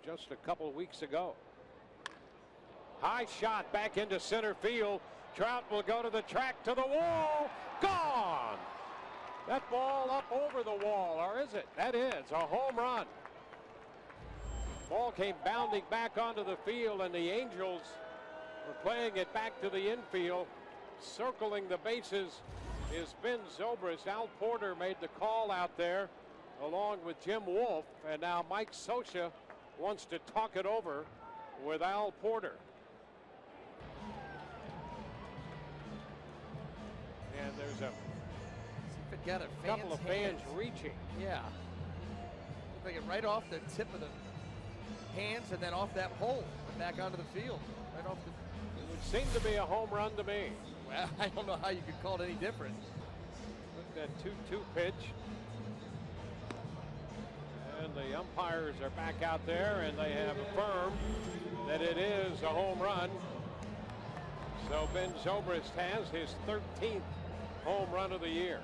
just a couple of weeks ago. High shot back into center field. Trout will go to the track, to the wall. Gone! That ball up over the wall, or is it? That is a home run. Ball came bounding back onto the field, and the Angels were playing it back to the infield. Circling the bases is Ben Zobrist. Al Porter made the call out there along with Jim Wolf, and now Mike Scioscia wants to talk it over with Al Porter. And there's a couple of fans reaching. Yeah. They get right off the tip of the hands and then off that pole and back onto the field. Right off the. It would seem to be a home run to me. Well, I don't know how you could call it any different. Look at that 2-2 pitch. And the umpires are back out there, and they have affirmed that it is a home run. So Ben Zobrist has his 13th home run of the year.